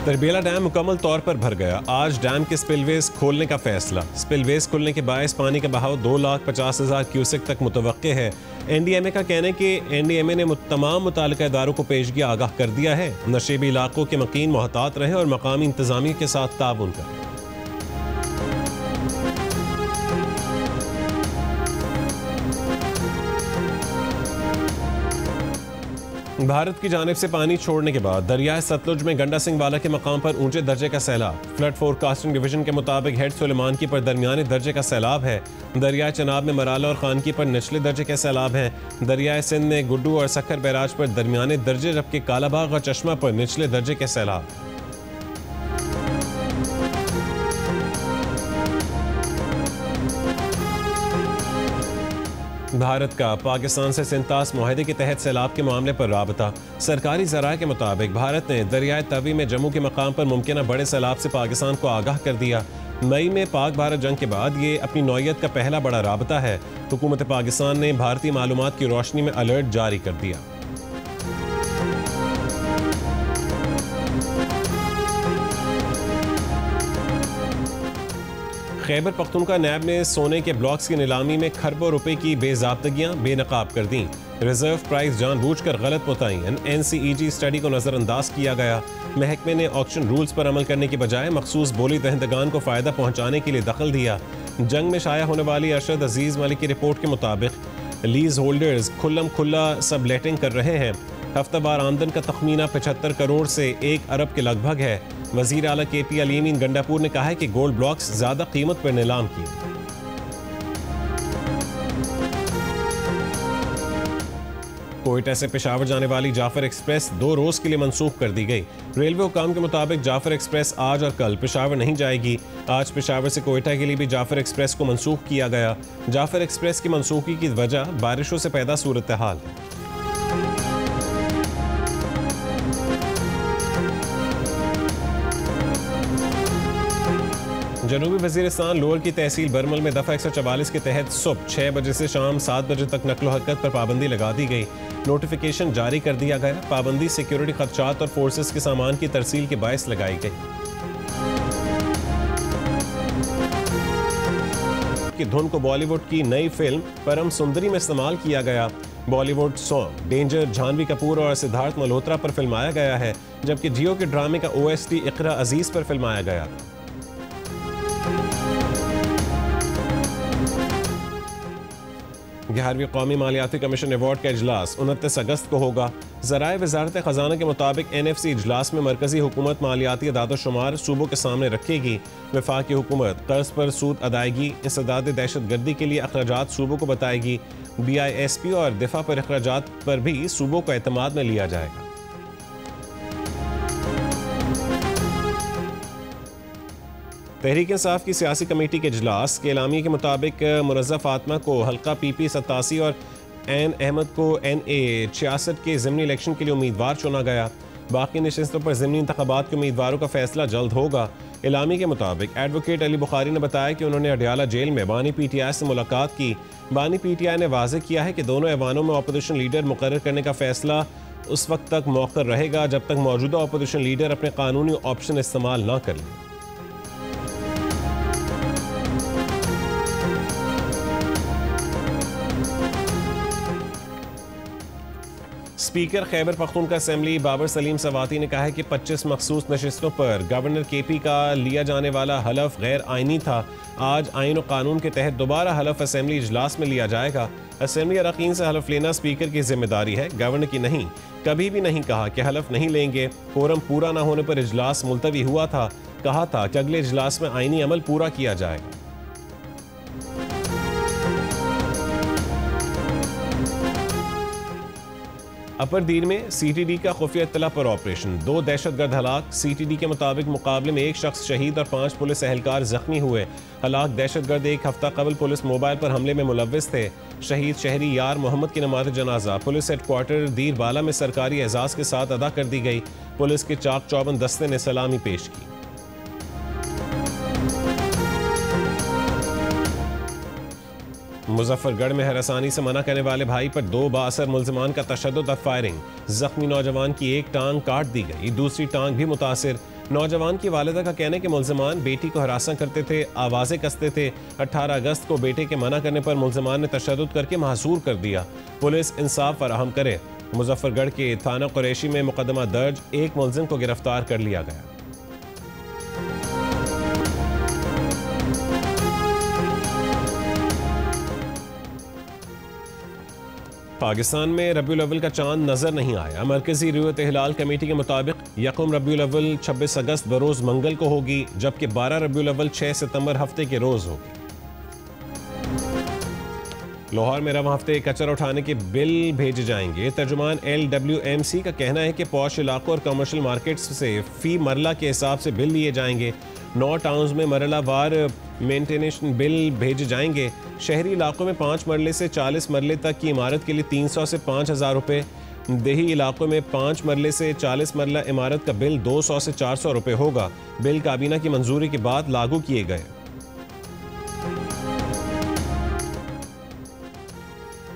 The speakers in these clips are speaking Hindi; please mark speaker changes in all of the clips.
Speaker 1: तरबेला डैम मुकम्मल तौर पर भर गया। आज डैम के स्पिलवेज खोलने का फैसला। स्पिलवेज खुलने के बायस पानी का बहाव 2,50,000 क्यूसेक तक मुतवक्के है। NDMA का कहना है कि NDMA ने तमाम मुतालिका इदारों को पेशगी आगाह कर दिया है। नशेबी इलाकों के मकीन मोहतात रहें और मकामी इंतजामिया के साथ ताउन करें। भारत की जानिब से पानी छोड़ने के बाद दरियाए सतलुज में गंडा सिंह वाला के मकाम पर ऊंचे दर्जे का सैलाब। फ्लड फोरकास्टिंग डिवीजन के मुताबिक हेड सुलेमान की पर दरमियाने दर्जे का सैलाब है। दरियाए चनाब में मराला और खानकी पर निचले दर्जे के सैलाब हैं। दरियाए सिंध में गुड्डू और सखर बैराज पर दरमियाने दर्जे, जबकि कालाबाग और चश्मा पर निचले दर्जे के सैलाब। भारत का पाकिस्तान से सिंतास मुआहदे के तहत सैलाब के मामले पर राबता। सरकारी ज़राए के मुताबिक भारत ने दरियाए तवी में जम्मू के मकाम पर मुमकिन बड़े सैलाब से पाकिस्तान को आगाह कर दिया। मई में पाक भारत जंग के बाद ये अपनी नौयत का पहला बड़ा राबता है। हुकूमत पाकिस्तान ने भारतीय मालूमात की रोशनी में अलर्ट जारी कर दिया। खैबर पख्तूनख्वा नैब ने सोने के ब्लॉक्स की नीलामी में खरबों रुपए की बेज़ाब्तगियां बेनकाब कर दी। रिजर्व प्राइस जानबूझकर गलत मुतय्यन। NCEG स्टडी को नज़रअंदाज किया गया। महकमे ने ऑक्शन रूल्स पर अमल करने की बजाय मखसूस बोली दहंदगान को फ़ायदा पहुँचाने के लिए दखल दिया। जंग में शाया होने वाली अरशद अजीज़ मलिक की रिपोर्ट के मुताबिक लीज होल्डर्स खुल्लम खुल्ला सब लेटिंग कर रहे हैं। हफ्तावार आमदन का तखमीना 75 करोड़ से 1 अरब के लगभग है। वज़ीर आला KP अलीमीन गंडापुर ने कहा है कि गोल्ड ब्लॉक्स ज़्यादा कीमत पर नीलाम किए। कोयटा से पेशावर जाने वाली जाफर एक्सप्रेस 2 रोज के लिए मंसूख कर दी गई। रेलवे हुकाम के मुताबिक जाफर एक्सप्रेस आज और कल पेशावर नहीं जाएगी। आज पेशावर से कोयटा के लिए भी जाफर एक्सप्रेस को मंसूख किया गया। जाफर एक्सप्रेस की मंसूखी की वजह बारिशों से पैदा सूरत हाल है। जनूबी वजीरिस्तान लोअर की तहसील बरमल में दफ़ा 144 के तहत सुबह 6 बजे से शाम 7 बजे तक नकलो हरकत पर पाबंदी लगा दी गई। नोटिफिकेशन जारी कर दिया गया। पाबंदी सिक्योरिटी खदशात और फोर्सेस के सामान की तरसील के बायस लगाई गई। की धुन को बॉलीवुड की नई फिल्म परम सुंदरी में इस्तेमाल किया गया। बॉलीवुड सॉन्ग डेंजर जानवी कपूर और सिद्धार्थ मल्होत्रा पर फिल्माया गया है, जबकि जियो के ड्रामे का OST इकरा अजीज पर फिल्माया गया। 11वीं कौमी मालियाती कमीशन अवार्ड का इजलास 29 अगस्त को होगा। ज़राए वज़ारत ख़ज़ाना के मुताबिक NFC इजलास में मरकज़ी हुकूमत मालियाती अदाद-ओ-शुमार सूबों के सामने रखेगी। वफाकी हुकूमत कर्ज पर सूद अदायगी, इंसदाद दहशत गर्दी के लिए अखराजात सूबों को बताएगी। BISP और दिफा पर अखराजात पर भी सूबों को एतमाद में लिया जाएगा। तहरीक इंसाफ की सियासी कमेटी के इजलास के एलामिया के मुताबिक मुरज़्ज़ा फातिमा को हल्का PP 87 और एन अहमद को NA 66 के ज़िमनी इलेक्शन के लिए उम्मीदवार चुना गया। बाकी नशिस्तों पर ज़िमनी इंतखाबात के उम्मीदवारों का फैसला जल्द होगा। एलामिया के मुताबिक एडवोकेट अली बुखारी ने बताया कि उन्होंने अडियाला जेल में बानी PTI से मुलाकात की। बानी PTI ने वाज़ेह किया है कि दोनों ऐवानों में अपोजिशन लीडर मुकर्रर करने का फैसला उस वक्त तक मौखर रहेगा जब तक मौजूदा अपोजिशन लीडर अपने कानूनी ऑप्शन इस्तेमाल न कर लें। स्पीकर खैबर पख्तूनख्वा असेंबली बाबर सलीम सवाती ने कहा है कि 25 मखसूस नशिस्तों पर गवर्नर KP का लिया जाने वाला हलफ गैर आइनी था। आज आइन और कानून के तहत दोबारा हलफ असेंबली इजलास में लिया जाएगा। असेंबली अरकान से हलफ लेना स्पीकर की जिम्मेदारी है, गवर्नर की नहीं। कभी भी नहीं कहा कि हलफ नहीं लेंगे। कोरम पूरा न होने पर इजलास मुलतवी हुआ था। कहा था कि अगले इजलास में आइनी अमल पूरा किया जाएगा। अपर दीर में CTD का खुफिया इत्तला पर ऑपरेशन, 2 दहशतगर्द हलाक। CTD के मुताबिक मुकाबले में 1 शख्स शहीद और 5 पुलिस एहलकार जख्मी हुए। हलाक दहशतगर्द 1 हफ्ता कबल पुलिस मोबाइल पर हमले में मुलव्विस थे। शहीद शहरी यार मोहम्मद की नमाज जनाजा पुलिस हेडक्वार्टर दीर बाला में सरकारी एजाज के साथ अदा कर दी गई। पुलिस के चाक चौबंद दस्ते ने सलामी पेश की। मुजफ्फरगढ़ में हरासानी से मना करने वाले भाई पर 2 बाअसर मुल्ज़िमान का तशद्दुद और फायरिंग। जख्मी नौजवान की एक टांग काट दी गई, दूसरी टांग भी मुतासिर। नौजवान की वालिदा का कहना है कि मुल्ज़िमान बेटी को हरासा करते थे, आवाज़ें कसते थे। 18 अगस्त को बेटे के मना करने पर मुल्ज़िमान ने तशद्दुद करके महसूर कर दिया। पुलिस इंसाफ फराहम करे। मुजफ्फरगढ़ के थाना कुरैशी में मुकदमा दर्ज, एक मुल्ज़िम को गिरफ्तार कर लिया गया। पाकिस्तान में रबीउल अव्वल का चांद नजर नहीं आया। मरकजी रियायत हिलाल कमेटी के मुताबिक यकम रबीउल अव्वल 26 अगस्त बरोज मंगल को होगी, जबकि 12 रबीउल अव्वल 6 सितंबर हफ्ते के रोज होगी। लाहौर में रवां हफ्ते कचरा उठाने के बिल भेजे जाएंगे। तर्जुमान LWMC का कहना है कि पॉश इलाकों और कमर्शियल मार्केट्स से फी मरला के हिसाब से बिल लिए जाएंगे। 9 टाउन्स में मरला वार मेंटेनेशन बिल भेजे जाएंगे। शहरी इलाकों में 5 मरले से 40 मरले तक की इमारत के लिए 300 से 5,000 रुपये। देही इलाकों में 5 मरले से 40 मरला इमारत का बिल 200 से 400 रुपये होगा। बिल काबीना की मंजूरी के बाद लागू किए गए।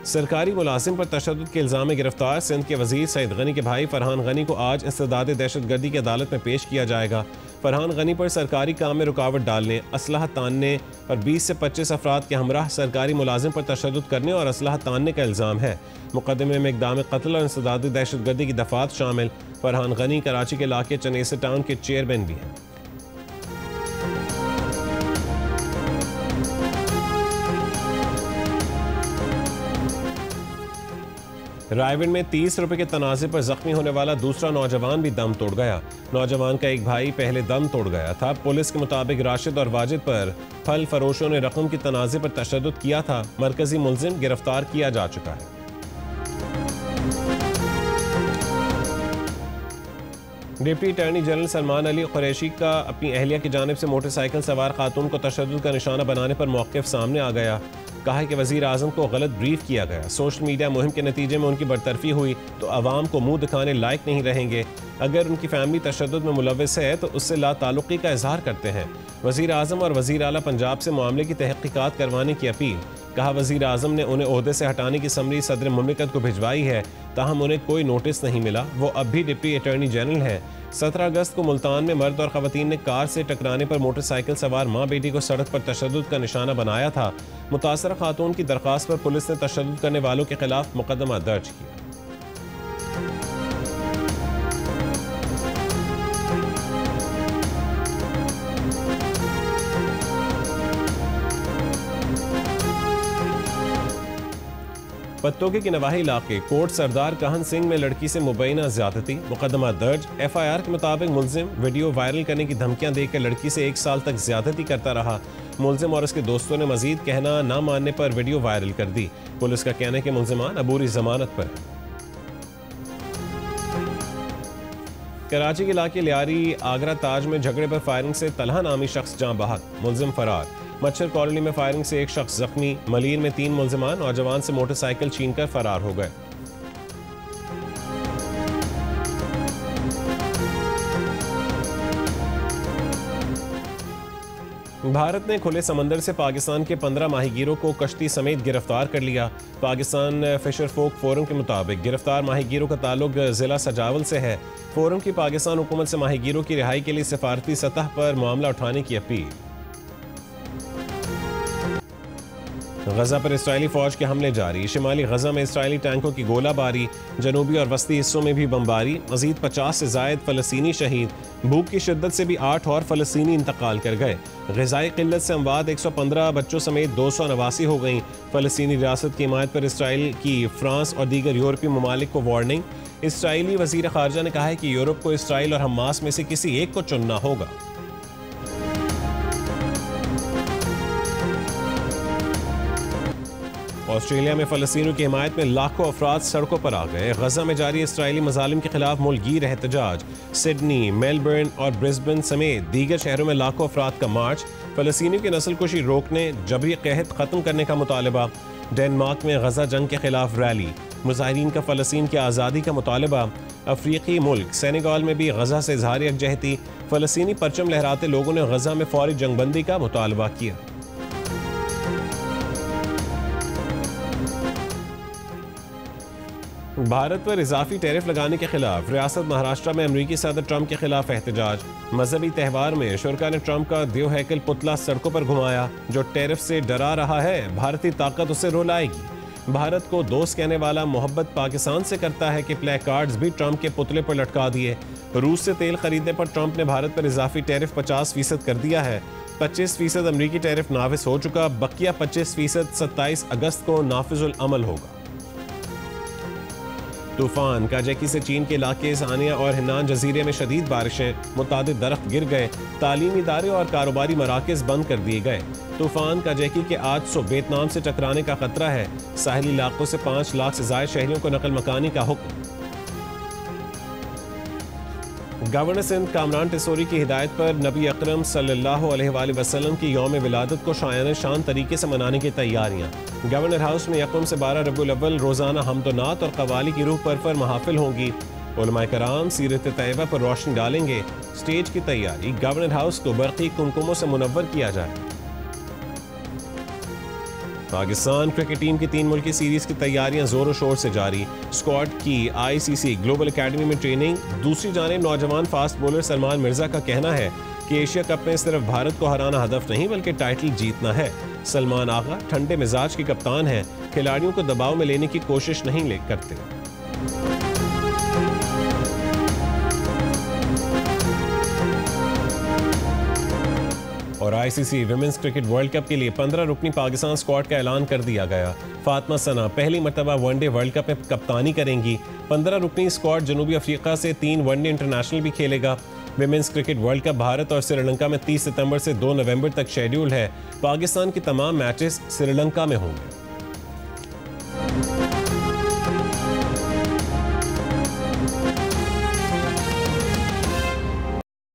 Speaker 1: सरकारी मुलाजिम पर तशद्दुद के इल्ज़ाम में गिरफ्तार सिंध के वजीर सईद गनी के भाई फरहान गनी को आज इस्तेदाद दहशतगर्दी की अदालत में पेश किया जाएगा। फरहान गनी पर सरकारी काम में रुकावट डालने, असलहा तानने और 20 से 25 अफराद के हमराह सरकारी मुलाजिम पर तशद्दुद करने और असलहा तानने का इल्ज़ाम है। मुकदमे में इक़दाम कत्ल और इस्तेदाद दहशतगर्दी की दफात शामिल। फरहान गनी कराची के इलाके चनेसर टाउन के चेयरमैन भी हैं। रायविंड में 30 रुपए के तनाज़े पर जख्मी होने वाला दूसरा नौजवान भी दम तोड़ गया। नौजवान का एक भाई पहले दम तोड़ गया था। पुलिस के मुताबिक राशिद और वाजिद पर फल फरोशों ने रकम की तनाज़े पर तशद्दुद किया था। मरकजी मुल्ज़िम गिरफ्तार किया जा चुका है। Deputy attorney general Salman Ali Qureshi का अपनी अहलिया की जानिब से मोटरसाइकिल सवार खातून को तशद्दुद का निशाना बनाने पर मौक़िफ़ सामने आ गया। कहा है कि वज़ीर आज़म को गलत ब्रीफ किया गया। सोशल मीडिया मुहिम के नतीजे में उनकी बरतरफी हुई तो आवाम को मुंह दिखाने लायक नहीं रहेंगे। अगर उनकी फैमिली तशद्दुद में मुलव्वस है तो उससे लाताल्लुक़ी का इजहार करते हैं। वज़ीर आज़म और वज़ीर आला पंजाब से मामले की तहक़ीक़ात करवाने की अपील। कहा वज़ीर आज़म ने उन्हें ओहदे से हटाने की समरी सदर मुमलिकत को भिजवाई है, ताहम उन्हें कोई नोटिस नहीं मिला। वो अब भी डिप्टी अटॉर्नी जनरल है। 17 अगस्त को मुल्तान में मर्द और ख़वातीन ने कार से टकराने पर मोटरसाइकिल सवार माँ बेटी को सड़क पर तशद्दुद का निशाना बनाया था। मुतासरा खातून की दरख्वास्त पर पुलिस ने तशद्दुद करने वालों के खिलाफ मुकदमा दर्ज किया। पत्तोगे के नवाही इलाके कोट सरदार कहन सिंह में लड़की से मुबैना ज्यादती, मुकदमा दर्ज। FIR के मुताबिक मुल्जिम वीडियो वायरल करने की धमकियां देकर लड़की से 1 साल तक ज्यादती करता रहा। मुल्जिम और उसके दोस्तों ने मजीद कहना ना मानने पर वीडियो वायरल कर दी। पुलिस का कहना है कि मुल्जिमान अबूरी जमानत पर है। कराची के इलाके लियारी आगरा ताज में झगड़े पर फायरिंग से तलहा नामी शख्स जाँ बहक, मुल्जिम फरार। मच्छर कॉलोनी में फायरिंग से एक शख्स जख्मी। मलीर में 3 मुल्जिमान नौजवान से मोटरसाइकिल छीनकर फरार हो गए। भारत ने खुले समंदर से पाकिस्तान के 15 माहीगीरों को कश्ती समेत गिरफ्तार कर लिया। पाकिस्तान फिशर फोक फोरम के मुताबिक गिरफ्तार माहीगीरों का ताल्लुक जिला सजावल से है। फोरम की पाकिस्तान हुकूमत से माहीगीरों की रिहाई के लिए सिफारती सतह पर मामला उठाने की अपील। गजा पर इस्राएली फौज के हमले जारी। शिमाली गजा में इस्राएली टैंकों की गोलाबारी, जनूबी और वस्ती हिस्सों में भी बमबारी। मजीद 50 से जायद फलस्तीनी शहीद। भूख की शिद्दत से भी 8 और फलस्तीनी इंतकाल कर गए। ग़िज़ाई क़िल्लत से अमवात 115 बच्चों समेत 289 हो गईं। फलस्तीनी रियासत की हिमायत पर इसराइल की फ्रांस और दीगर यूरोपीय ममालिक को वार्निंग। इसराइली वज़ीर ख़ारजा ने कहा है कि यूरोप को इसराइल और हमास में से किसी एक को चुनना होगा। ऑस्ट्रेलिया में फ़लस्तीनियों की हिमायत में लाखों अफराद सड़कों पर आ गए। गजा में जारी इसराइली मजालिम के खिलाफ मुल्कगीर एहतजाज। सिडनी, मेलबर्न और ब्रिस्बेन समेत दीगर शहरों में लाखों अफराद का मार्च। फ़लस्तीनियों की नस्लकुशी रोकने, जबरी कहत ख़त्म करने का मुतालबा। डेनमार्क में गजा जंग के खिलाफ रैली। मुजाहिरीन का फ़लस्तीन की आज़ादी का मुतालबा। अफ्रीकी मुल्क सेनेगाल में भी गजा से इज़हार यकजहती। फ़लस्तीनी परचम लहराते लोगों ने गजा में फौरी जंगबंदी का मुतालबा किया। भारत पर इजाफी टैरिफ लगाने के खिलाफ रियासत महाराष्ट्र में अमरीकी सदर ट्रंप के खिलाफ एहतजाज। मजहबी त्यौहार में शुरका ने ट्रंप का देव हैकल पुतला सड़कों पर घुमाया। जो टैरिफ से डरा रहा है, भारतीय ताकत उसे रुलाएगी। भारत को दोस्त कहने वाला मोहब्बत पाकिस्तान से करता है कि प्ले कार्ड्स भी ट्रंप के पुतले पर लटका दिए। रूस से तेल खरीदने पर ट्रंप ने भारत पर इजाफी टैरिफ 50% कर दिया है। 25% अमरीकी टैरिफ नाफिज हो चुका, बकिया 25% 27 अगस्त को नाफिजुल अमल होगा। तूफान काजैकी से चीन के इलाके सानिया और हिन्नान जजीरे में शदीद बारिशें, मुतादिद दरख्त गिर गए, तालीमी इदारे और कारोबारी मराकज बंद कर दिए गए। तूफान काजैकी के 800 वियतनाम से टकराने का खतरा है। साहिली इलाकों से 5 लाख से ज्यादा शहरियों को नकल मकानी का हुक्म। गवर्नर सिंध कामरान टिसोरी की हिदायत पर नबी अकरम सल्लल्लाहु अलैहि वसल्लम की यौम विलादत को शायान शान तरीके से मनाने की तैयारियां। गवर्नर हाउस में 1 से 12 रबीउल अव्वल रोजाना हमदोनात और कवाली की रूह पर महाफिल होंगी। उलमाए कराम सीरत तैयबा पर रोशनी डालेंगे। स्टेज की तैयारी, गवर्नर हाउस को बरक़ी कुमकुमों से मुनव्वर किया जाए। पाकिस्तान क्रिकेट टीम की 3 मुल्की सीरीज की तैयारियां जोरों शोर से जारी। स्क्वाड की ICC ग्लोबल एकेडमी में ट्रेनिंग। दूसरी जानिब नौजवान फास्ट बॉलर सलमान मिर्जा का कहना है कि एशिया कप में सिर्फ भारत को हराना हदफ नहीं बल्कि टाइटल जीतना है। सलमान आगा ठंडे मिजाज के कप्तान हैं, खिलाड़ियों को दबाव में लेने की कोशिश नहीं करते। और ICC women's cricket world cup के लिए 15 रुकनी पाकिस्तान स्क्वाड का ऐलान कर दिया गया। फातिमा सना पहली मरतबा वनडे वर्ल्ड कप में कप्तानी करेंगी। 15 रुकनी स्क्वाड जनूबी अफ्रीका से 3 वनडे इंटरनेशनल भी खेलेगा। Women's cricket world cup Bharat और श्रीलंका में 30 सितंबर से 2 नवंबर तक शेड्यूल है। पाकिस्तान के तमाम मैचेस श्रीलंका में होंगे।